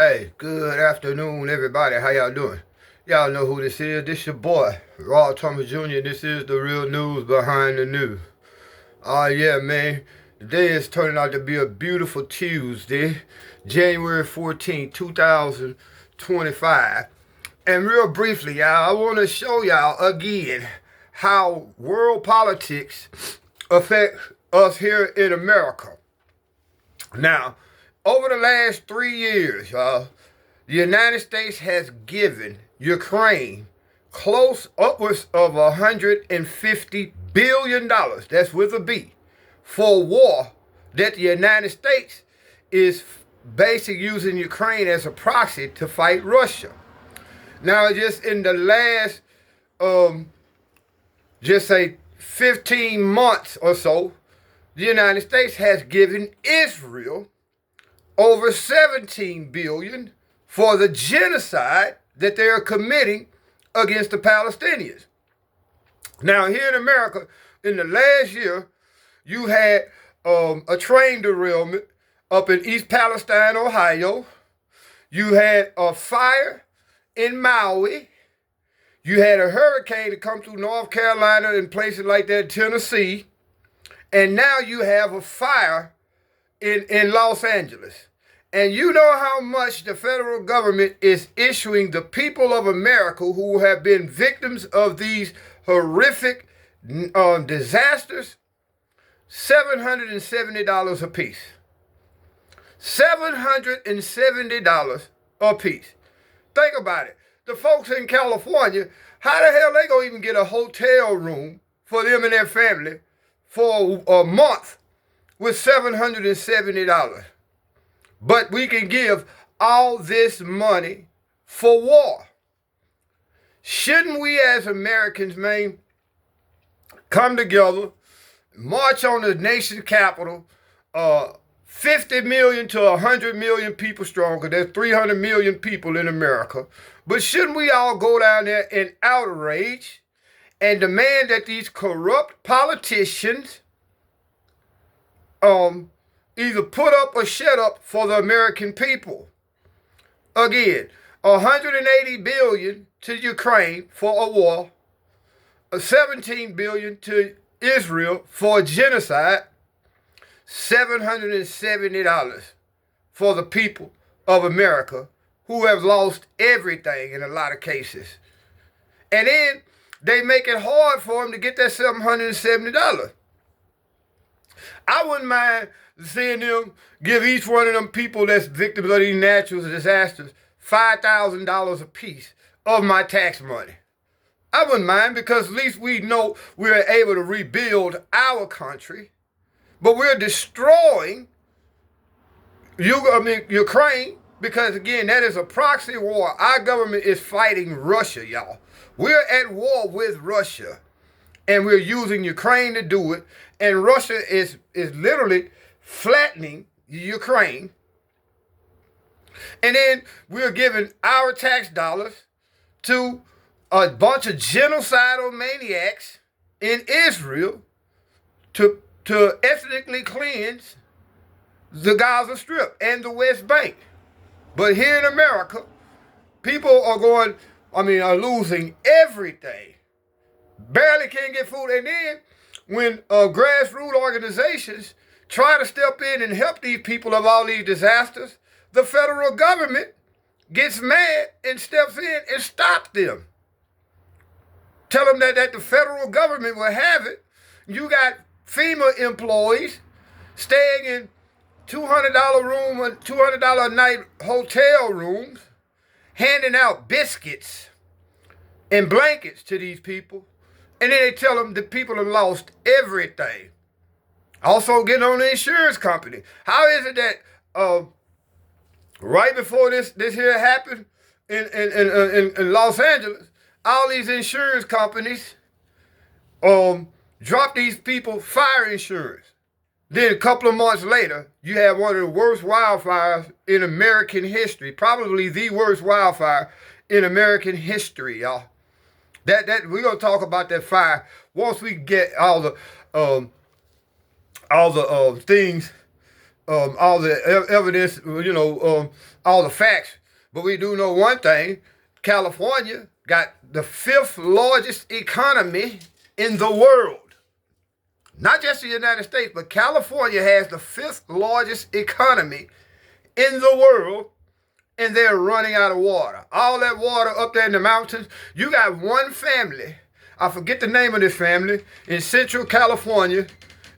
Hey, good afternoon, everybody. How y'all doing? Y'all know who this is. This your boy, Thomas Jr. This is the real news behind the news. Oh, yeah, man. Today is turning out to be a beautiful Tuesday, January 14th, 2025. And real briefly, y'all, I want to show y'all again how world politics affect us here in America. Now, over the last 3 years, y'all, the United States has given Ukraine close upwards of $150 billion, that's with a B, for war that the United States is basically using Ukraine as a proxy to fight Russia. Now, just in the last, just say 15 months or so, the United States has given Israel over 17 billion for the genocide that they are committing against the Palestinians. Now, here in America, in the last year, you had a train derailment up in East Palestine, Ohio. You had a fire in Maui. You had a hurricane that come through North Carolina and places like that, Tennessee. And now you have a fire in Los Angeles. And you know how much the federal government is issuing the people of America who have been victims of these horrific disasters? $770 a piece. $770 a piece. Think about it. The folks in California, how the hell they gonna even get a hotel room for them and their family for a month with $770? But we can give all this money for war. Shouldn't we as Americans, man, come together, march on the nation's capital, 50 million to 100 million people strong, because there's 300 million people in America. But shouldn't we all go down there in outrage and demand that these corrupt politicians either put up or shut up for the American people? Again, 180 billion to Ukraine for a war, 17 billion to Israel for a genocide, $770 for the people of America who have lost everything in a lot of cases. And then they make it hard for them to get that $770. I wouldn't mind seeing them give each one of them people that's victims of these natural disasters $5,000 a piece of my tax money. I wouldn't mind, because at least we know we're able to rebuild our country. But we're destroying Ukraine, because, again, that is a proxy war. Our government is fighting Russia, y'all. We're at war with Russia, and we're using Ukraine to do it. And Russia is literally flattening Ukraine. And then we're giving our tax dollars to a bunch of genocidal maniacs in Israel to ethnically cleanse the Gaza Strip and the West Bank. But here in America, people are losing everything. Barely can get food. And then when grassroots organizations try to step in and help these people of all these disasters, the federal government gets mad and steps in and stops them. Tell them that the federal government will have it. You got FEMA employees staying in $200 room, $200 a night hotel rooms, handing out biscuits and blankets to these people. And then they tell them the people have lost everything. Also getting on the insurance company. How is it that right before this here happened in Los Angeles, all these insurance companies dropped these people fire insurance? Then a couple of months later, you have one of the worst wildfires in American history, probably the worst wildfire in American history, y'all. That we're gonna talk about that fire once we get all the things all the evidence, all the facts. But we do know one thing: California got the 5th largest economy in the world. Not just the United States, but California has the 5th largest economy in the world, and they're running out of water. All that water up there in the mountains. You got one family, I forget the name of this family, in Central California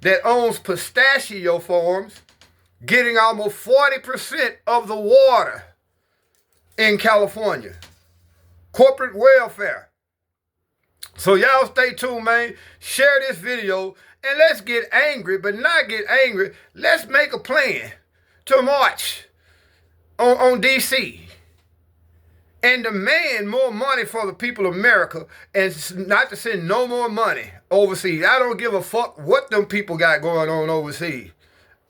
that owns pistachio farms, getting almost 40% of the water in California. Corporate welfare. So y'all stay tuned, man. Share this video, and let's get angry, but not get angry. Let's make a plan to march on D.C. and demand more money for the people of America, and not to send no more money overseas. I don't give a fuck what them people got going on overseas.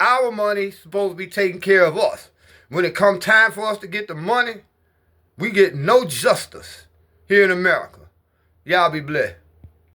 Our money's supposed to be taking care of us. When it come time for us to get the money, we get no justice here in America. Y'all be blessed.